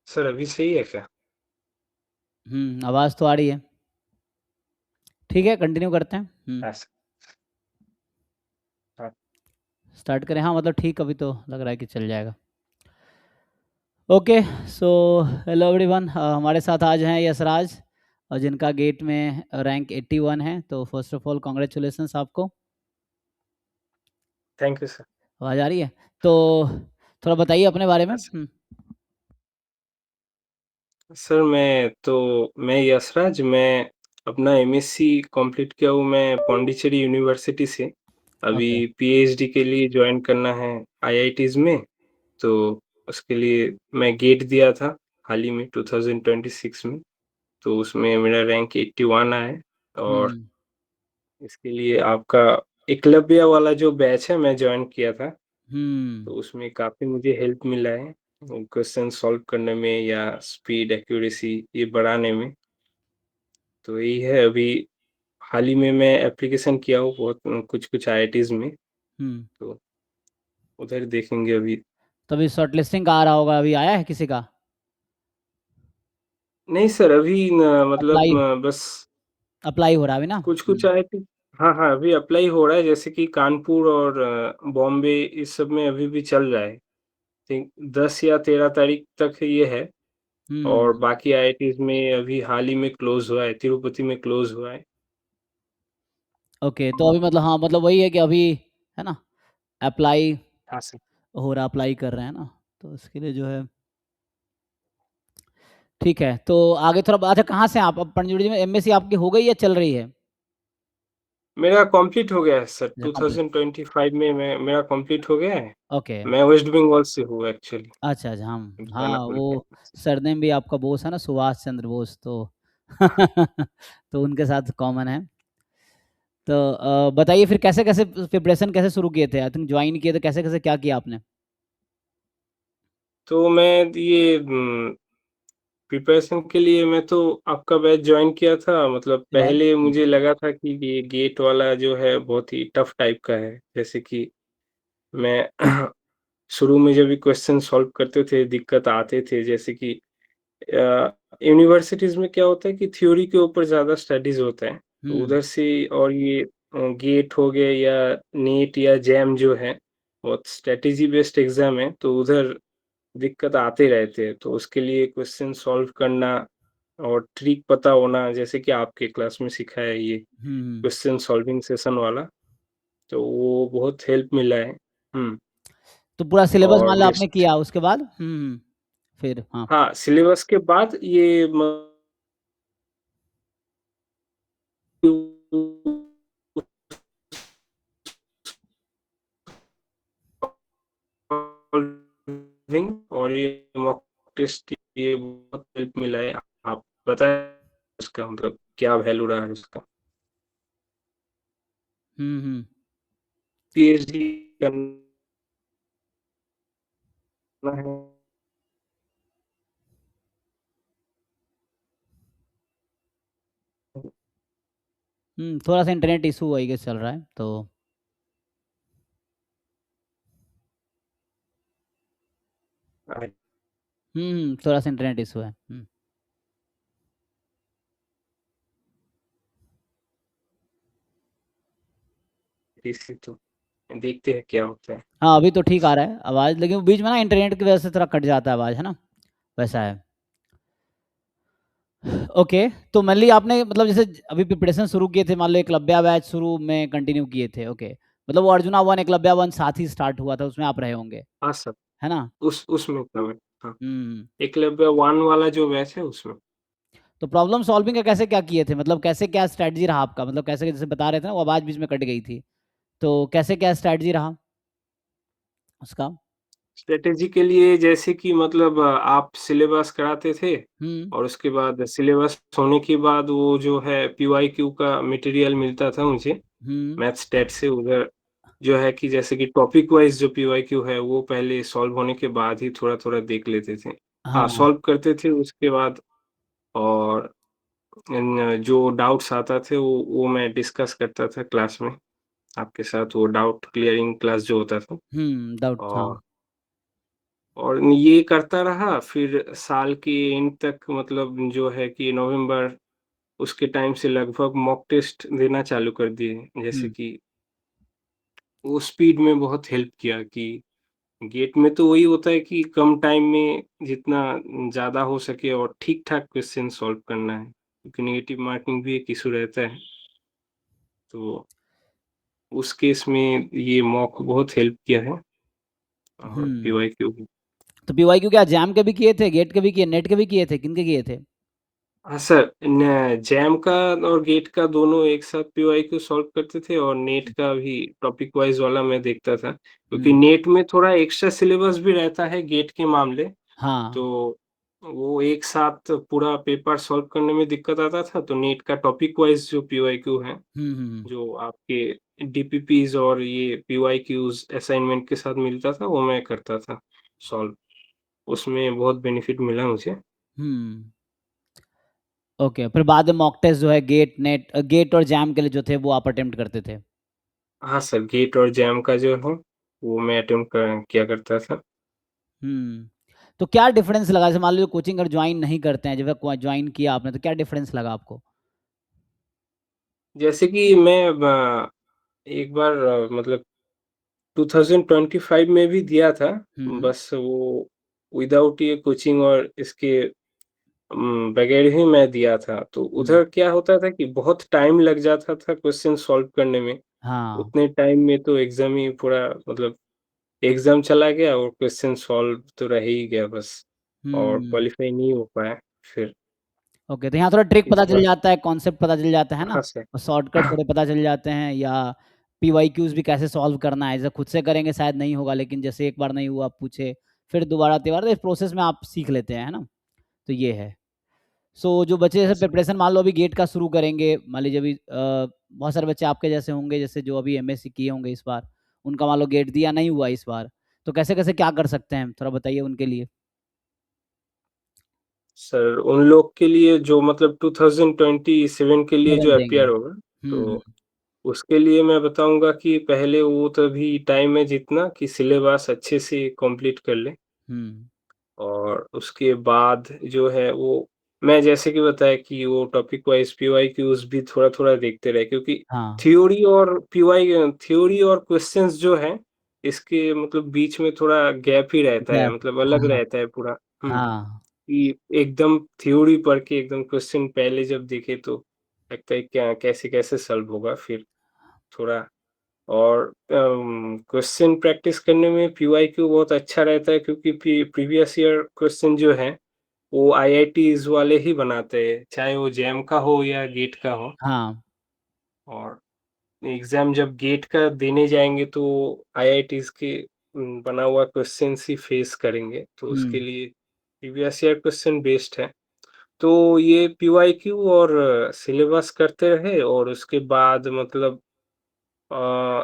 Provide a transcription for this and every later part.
Sir अभी सही है क्या? आवाज़ तो आ रही है। ठीक है, कंटिन्यू करते हैं। हाँ सर। हाँ। स्टार्ट करें? हाँ, मतलब ठीक, अभी तो लग रहा है कि चल जाएगा। Okay, so hello everyone. हमारे साथ आज हैं यशराज, और जिनका गेट में रैंक 81 है। तो फर्स्ट ऑफ ऑल कॉन्ग्रेचुलेसन्स आपको। Thank you sir. आवाज़ आ रही है? तो थोड़ा बताइए अपने बारे में। हाँ सर। सर मैं यशराज, मैं अपना एमएससी कंप्लीट किया हूँ मैं पौंडीचेरी यूनिवर्सिटी से। अभी ओके। पीएचडी के लिए ज्वाइन करना है आईआईटीज में। तो उसके लिए मैं गेट दिया था हाल ही में 2026 में। तो उसमें मेरा रैंक 81 आया है। और हुँ, इसके लिए आपका एकलव्य वाला जो बैच है मैं ज्वाइन किया था। हुँ। तो उसमें काफ़ी मुझे हेल्प मिला है क्वेश्चन सॉल्व करने में या स्पीड एक्यूरेसी ये बढ़ाने में। तो यही है अभी। हाल ही में मैं एप्लीकेशन किया हूँ बहुत कुछ कुछ आईआईटीज में। हुँ। तो उधर देखेंगे अभी। तो अभी शॉर्टलिस्टिंग का आ रहा होगा, अभी आया है किसी का? नहीं सर, अभी मतलब अप्लाई बस अप्लाई हो रहा है अभी ना? कुछ कुछ आईआईटी। हाँ हाँ, अभी अप्लाई हो रहा है जैसे कि कानपुर और बॉम्बे इस सब में अभी भी चल रहा है। थिंक 10 या 13 तारीख तक ये है। और हुँ। बाकी आईआईटीज में अभी हाल ही में क्लोज हुआ है, तिरुपति में क्लोज हुआ है। ओके, तो अभी मतलब, हाँ, मतलब वही है कि अभी, है ना, अप्लाई हाँ सर। हो रहा, अप्लाई कर रहे हैं ना, तो उसके लिए जो है ठीक है। तो आगे थोड़ा, अच्छा, कहाँ से आप? अब पणजी में एमएससी आपकी हो गई या चल रही है? मेरा कंप्लीट हो गया है सर, अच्छा, कंप्लीट। 2025 में मैं मेरा कंप्लीट हो गया है। ओके। मैं वेस्ट बंगाल से हूँ एक्चुअली, अच्छा, अच्छा, हाँ, दानापुर वो कैंपस से। सरनेम भी आपका बोस है ना, सुभाष चंद्र बोस, तो तो उनके साथ कॉमन है। तो बताइए फिर कैसे-कैसे प्रिपरेशन कैसे शुरू किए थे? आई थिंक जॉइन किए थे, कैसे-कैसे क्या किया आपने? तो मैं ये प्रिपरेशन के लिए मैं तो आपका बैच ज्वाइन किया था। मतलब वाह! पहले मुझे लगा था कि ये गेट वाला जो है बहुत ही टफ टाइप का है। जैसे कि मैं शुरू में जब भी क्वेश्चन सॉल्व करते थे दिक्कत आते थे, जैसे कि यूनिवर्सिटीज में क्या होता है कि थ्योरी के ऊपर ज़्यादा स्टडीज होता है। तो हुँ, उधर से और ये गेट हो गए या नीट या जैम जो है बहुत स्ट्रेटेजी बेस्ड एग्जाम है। तो उधर दिक्कत आते रहते हैं। तो उसके लिए क्वेश्चन सॉल्व करना और ट्रिक पता होना, जैसे कि आपके क्लास में सिखाया है ये हुँ, हुँ। क्वेश्चन सॉल्विंग सेशन वाला, तो वो बहुत हेल्प मिला है। हुँ। तो पूरा सिलेबस मान और लो आपने जस्ट किया उसके बाद? फिर हाँ। हाँ, सिलेबस के बाद ये और ये मॉक टेस्ट ये बहुत हेल्प मिला है। आप बताएं उसका मतलब क्या वैल्यू रहा है उसका? हुँ, हुँ। पीएचडी करना है। थोड़ा-सा इंटरनेट इश्यू आई गेस चल रहा है, तो थोड़ा-सा इंटरनेट इश्यू है। इसी तो देखते हैं क्या होता है। हाँ, अभी तो ठीक आ रहा है आवाज़, लेकिन बीच में ना इंटरनेट की वजह से थोड़ा कट जाता है आवाज़, है ना? वैसा है। ओके, तो मान ली आपने मतलब जैसे अभी प्रिपरेशन शुरू किए थे, मान लो एकलव्य बैच शुरू में कंटिन्यू किए थे, ओके। मतलब वो अर्जुना 1, एकलव्य 1 साथ ही स्टार्ट हुआ था, उसमें आप रहे होंगे, हाँ सर। है ना? उस उसमें था मैं। हाँ, हुँ। एकलव्य 1 वाला जो बैच है उसमें। तो प्रॉब्लम सॉल्विंग का कैसे क्या किए थे? मतलब कैसे क्या स्ट्रैटेजी रहा आपका? मतलब कैसे, जैसे बता रहे थे ना, वो आवाज़ बीच में कट गई थी। तो कैसे क्या स्ट्रैटेजी रहा उसका? स्ट्रेटेजी के लिए जैसे कि मतलब आप सिलेबस कराते थे हुँ, और उसके बाद सिलेबस होने के बाद वो जो है पीवाईक्यू का मटेरियल मिलता था मुझे हुँ। मैथ स्टेट से। उधर जो है कि जैसे कि टॉपिक वाइज जो पीवाईक्यू है वो पहले सॉल्व होने के बाद ही थोड़ा-थोड़ा देख लेते थे। हाँ, हाँ। सॉल्व करते थे उसके बाद। और जो डाउट्स आता थे वो मैं डिस्कस करता था क्लास में आपके साथ, वो डाउट क्लियरिंग क्लास जो होता था। डाउट, हाँ। और और ये करता रहा, फिर साल के एंड तक मतलब जो है कि नवंबर उसके टाइम से लगभग मॉक टेस्ट देना चालू कर दिए। जैसे हुँ, कि वो स्पीड में बहुत हेल्प किया कि गेट में तो वही होता है कि कम टाइम में जितना ज़्यादा हो सके और ठीक-ठाक क्वेश्चन सॉल्व करना है, क्योंकि नेगेटिव मार्किंग भी एक इश्यू रहता है। तो उस केस में ये मॉक बहुत हेल्प किया है और हुँ। पीवाईक्यू भी। तो पीवाईक्यू क्या जैम के भी किए थे, गेट के भी किए, नेट के भी किए थे, किनके किए थे? हाँ सर, न जैम का और गेट का दोनों एक साथ पीवाईक्यू सॉल्व करते थे और नेट का भी टॉपिक वाइज़ वाला मैं देखता था। क्योंकि हुँ, नेट में थोड़ा एक्स्ट्रा सिलेबस भी रहता है गेट के मामले, हाँ। तो वो एक साथ पूरा पेपर सॉल्व करने में दिक्कत आता था, तो नेट का टॉपिक वाइज़ जो पीवाईक्यू है, हुँ, हुँ, हुँ। जो आपके डीपीपीज़ और ये पीवाईक्यूज़ असाइनमेंट के साथ मिलता था, वो मैं करता था सॉल्व। उसमें बहुत बेनिफिट मिला मुझे। हुँ, ओके, फिर बाद में मॉक टेस्ट जो है गेट और जैम के लिए जो थे वो आप अटेम्प्ट करते थे। हाँ सर, गेट और जैम का जो है, वो मैं अटेम्प्ट किया करता था। हुँ, तो क्या डिफरेंस लगा? जैसे मान लीजिए कोचिंग अगर जॉइन नहीं करते हैं, जैसे जॉइन किया आपने, तो क्या डिफरेंस लगा आपको? जैसे कि मैं एक बार मतलब 2025 में भी दिया था, हुँ, हुँ, बस वो विदाउट ये कोचिंग और इसके बगैर ही मैं दिया था। तो हुँ, उधर क्या होता था कि बहुत टाइम लग जाता था क्वेश्चन सॉल्व करने में। हाँ। उतने टाइम में तो एग्ज़ाम ही पूरा मतलब एग्ज़ाम चला गया और क्वेश्चन सॉल्व तो रह ही गया बस और हुँ, क्वालीफाई नहीं हो पाया फिर ओके, तो यहाँ थोड़ा ट्रिक इस पता चल बार। जाता है, कॉन्सेप्ट पता चल जाता है ना? हाँ सर। और शॉर्टकट थोड़े पता चल जाते हैं या पीवाईक्यूज़ भी कैसे सॉल्व करना है, जैसे खुद से करेंगे शायद नहीं होगा, लेकिन जैसे एक बार नहीं हुआ, पूछे, फिर दोबारा-तिबारा तो इस प्रोसेस में आप सीख लेते हैं, है ना? तो ये है। सो जो बच्चे हाँ जैसे सर। प्रिपरेशन मान लो अभी गेट का शुरू करेंगे, मान लीजिए अभी बहुत सारे बच्चे आपके जैसे होंगे जैसे जो अभी एमएससी किए होंगे इस बार, उनका मान लो गेट दिया नहीं हुआ इस बार, तो कैसे-कैसे क्या कर सकते हैं? थोड़ा बताइए उनके लिए? सर, उन लोग के लिए जो मतलब 2027 के लिए 7 जो देंगे। अपीयर होगा, हुँ, हुँ, तो उसके लिए मैं बताऊँगा कि पहले वो तभी टाइम है जितना कि सिलेबस अच्छे से कंप्लीट कर लें हुँ, और उसके बाद जो है वो मैं जैसे कि बताया कि वो टॉपिक वाइज़ पीवाईक्यूज़ भी थोड़ा-थोड़ा देखते रहे क्योंकि हाँ, थ्योरी और क्वेश्चन्स जो हैं, इसके मतलब बीच में थोड़ा गैप ही रहता है, गैप मतलब हाँ, अलग हाँ, रहता है पूरा। हुँ। हाँ, कि एकदम थ्योरी पढ़ के एकदम क्वेश्चन पहले जब देखे तो लगता है क्या कैसे-कैसे सॉल्व होगा फिर थोड़ा और क्वेश्चन प्रैक्टिस करने में पीवाईक्यू बहुत अच्छा रहता है क्योंकि प्रीवियस ईयर क्वेश्चन जो हैं, वो आईआईटीज़ वाले ही बनाते हैं, चाहे वो जेईई का हो या गेट का हो हाँ, और एग्ज़ाम जब गेट का देने जाएँगे तो आईआईटीज़ के बना हुआ क्वेश्चन्स ही फेस करेंगे, तो उसके हुँ, लिए प्रीवियस ईयर क्वेश्चन बेस्ड है। तो ये पीवाईक्यू और सिलेबस करते रहे और उसके बाद मतलब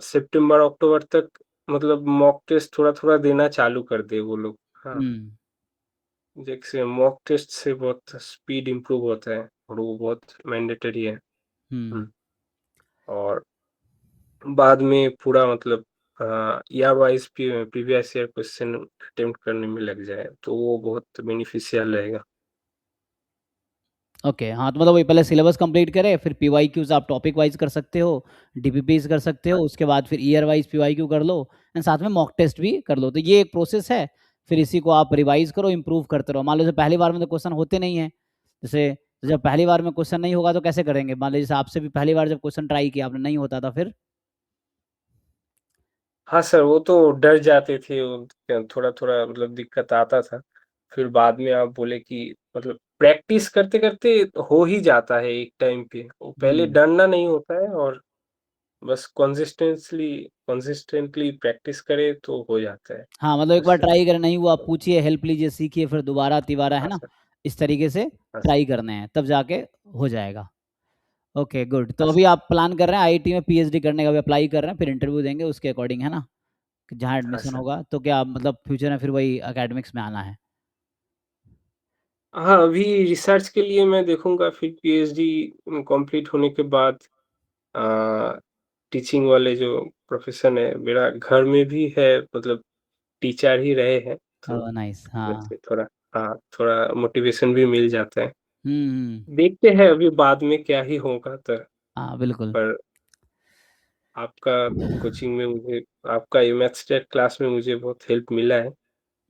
सितंबर अक्टूबर तक मतलब मॉक टेस्ट थोड़ा-थोड़ा देना चालू कर दे वो लोग। हाँ, हुँ, जैसे मॉक टेस्ट से बहुत स्पीड इम्प्रूव होता है और वो बहुत मैंडेटरी है। हुँ। हुँ, और बाद में पूरा मतलब year wise previous year question attempt करने में लग जाए, तो वो बहुत बेनिफिशियल रहेगा। ओके, हाँ, तो मतलब वही पहले सिलेबस कंप्लीट करें, फिर पीवाईक्यूज़ आप टॉपिक वाइज़ कर सकते हो, डीपीपीज़ कर सकते हो, उसके बाद फिर ईयर वाइज़ पीवाईक्यू कर लो एंड साथ में मॉक टेस्ट भी कर लो। तो ये एक प्रोसेस है, फिर इसी को आप रिवाइज़ करो, इम्प्रूव करते रहो। मान लो जैसे पहली बार में तो क्वेश्चन होते नहीं हैं, जैसे जब पहली बार में क्वेश्चन नहीं होगा तो कैसे करेंगे? मान लीजिए जैसे आपसे भी पहली बार जब क्वेश्चन ट्राई किया आपने, नहीं होता था फिर? हाँ सर, वो तो डर जाते थे थोड़ा-थोड़ा मतलब दिक्कत आता था। फिर बाद में आप बोले कि मतलब प्रैक्टिस करते-करते हो ही जाता है एक टाइम पे। वो पहले हुँ। डरना नहीं होता है और बस कंसिस्टेंटली प्रैक्टिस करे तो हो जाता है। हाँ, मतलब एक बार उससे ट्राई करें, नहीं हुआ, पूछिए, हेल्प लीजिए, सीखिए, फिर दोबारा-तिबारा, है हाँ ना? सर, इस तरीके से हाँ सर, ट्राई करने हैं, तब जाके हो जाएगा। Okay, good. हाँ तो अभी सर, आप प्लान कर रहे हैं आईआईटी में पीएचडी करने का भी अप्लाई कर रहे हैं, फिर इंटरव्यू देंगे उसके अकॉर्डिंग, है ना? कि जहाँ हाँ एडमिशन सर। होगा, तो क्या मतलब फ्यूचर में फिर वही एकेडमिक्स में आना है? हाँ, अभी रिसर्च के लिए मैं देखूँगा फिर पीएचडी कंप्लीट होने के बाद अ, टीचिंग वाले जो प्रोफ़ेशन है, मेरा घर में भी है मतलब टीचर ही रहे हैं। तो नाइस, हाँ। वैसे थोड़ा, हाँ, थोड़ा मोटिवेशन भी मिल जाता है। हुँ। देखते हैं अभी बाद में क्या ही होगा तो, हाँ, बिल्कुल। पर आपका कोचिंग में मुझे, आपका ये मैथ्स स्टैट क्लास में मुझे बहुत हेल्प मिला है,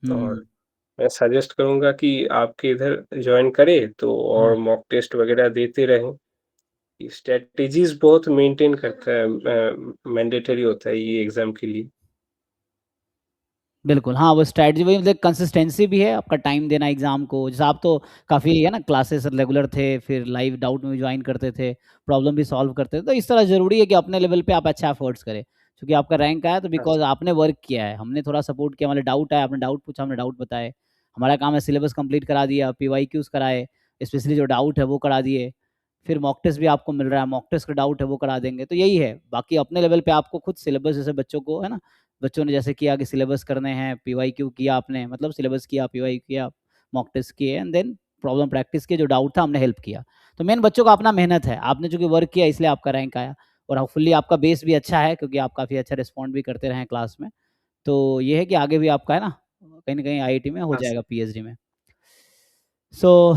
हुँ, और मैं सजेस्ट करूँगा कि आपके इधर जॉइन करें तो, हाँ। और मॉक टेस्ट वगैरह देते रहें। स्ट्रैटेजीज़ बहुत मेंटेन करता है, मैंडेटरी होता है ये एग्ज़ाम के लिए। बिल्कुल, हाँ, वो स्ट्रैटेजी वही मतलब कंसिस्टेंसी भी है, आपका टाइम देना एग्ज़ाम को। जैसे आप तो काफ़ी है ना क्लासेस रेगुलर थे, फिर लाइव डाउट में भी जॉइन करते थे, प्रॉब्लम भी सॉल्व करते थे। तो इस तरह ज़रूरी है कि अपने लेवल पे आप अच्छा एफर्ट्स करें। क्योंकि आपका रैंक आया तो हाँ, बिकॉज़ आपने वर्क किया है, हमने थोड़ा सपोर्ट किया, हमारे डाउट आया, आपने डाउट पूछा, हमने डाउट बताए। हमारा काम है सिलेबस कंप्लीट करा दिया, पीवाईक्यूज़ कराए, स्पेशली जो डाउट है वो करा दिए। फिर मॉक टेस्ट भी आपको मिल रहा है, मॉक टेस्ट का डाउट है वो करा देंगे। तो यही है, बाकी अपने लेवल पे आपको खुद सिलेबस जैसे बच्चों को है ना, बच्चों ने जैसे किया कि सिलेबस करने हैं, पीवाईक्यू किया आपने, मतलब सिलेबस किया, पीवाईक्यू किया, मॉक टेस्ट किए एंड देन प्रॉब्लम प्रैक्टिस किए, जो डाउट था हमने हेल्प किया। तो मेन बच्चों का अपना मेहनत है, आपने चूँकि वर्क किया इसलिए आपका रैंक आया, और होपफुली आपका बेस भी अच्छा है क्योंकि आप काफ़ी अच्छा रिस्पॉन्ड भी करते रहे हैं क्लास में। तो ये है कि आगे भी आपका है ना, कहीं न कहीं आईआईटी में हो हाँ जाएगा सर। पीएचडी में। सो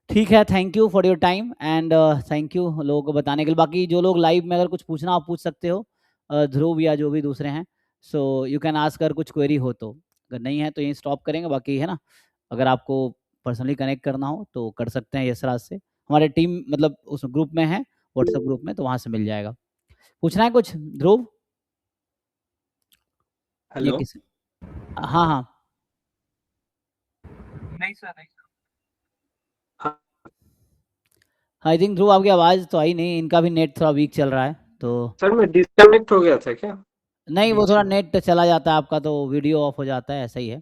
ठीक है, thank you for your time and thank you लोगों को बताने के लिए। बाकी जो लोग लाइव में अगर कुछ पूछना हो आप पूछ सकते हो, ध्रुव या जो भी दूसरे हैं। सो यू कैन आस्क अगर कुछ क्वेरी हो तो। अगर नहीं है तो यहीं स्टॉप करेंगे, बाकी है ना, अगर आपको पर्सनली कनेक्ट करना हो तो कर सकते हैं यशराज से। हमारे टीम मतलब उस ग्रुप में है, व्हाट्सएप ग्रुप में, तो वहाँ से मिल जाएगा। पूछना है कुछ ध्रुव या हेलो? किसी? हाँ, हाँ। नहीं सर, नहीं सर। हाँ, आई थिंक ध्रुव आपकी आवाज़ तो आई नहीं, इनका भी नेट थोड़ा वीक चल रहा है, तो सर मैं डिस्कनेक्ट हो गया था क्या नहीं, वो बीच थोड़ा में? नेट चला जाता है आपका तो वीडियो ऑफ हो जाता है, ऐसा ही है।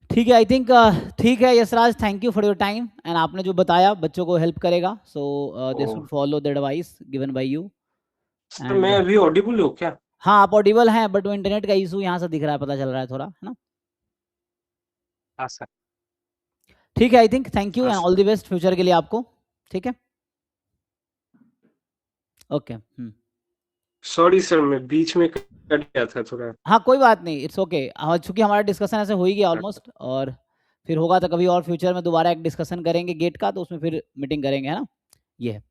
ठीक है, आई थिंक ठीक है Yashraj, thank you for your time and आपने जो बताया बच्चों को हेल्प करेगा, so they oh! Should follow the advice given by you sir and मैं अभी ऑडिबल हूँ क्या? हाँ, आप ऑडिबल हैं बट वो इंटरनेट का इशू यहाँ से दिख रहा है, पता चल रहा है थोड़ा, है ना? हाँ सर। ठीक है, आई थिंक थैंक यू हाँ and all sir. The best future के लिए आपको। ठीक है? ओके, सॉरी सर, मैं बीच में कट गया था थोड़ा। हाँ, कोई बात नहीं, इट्स ओके। चूँकि हमारा डिस्कशन ऐसे हो ही गया हाँ, ऑलमोस्ट, और फिर होगा तो कभी और फ्यूचर में दोबारा एक डिस्कशन करेंगे गेट का, तो उसमें फिर मीटिंग करेंगे, है ना? ये है।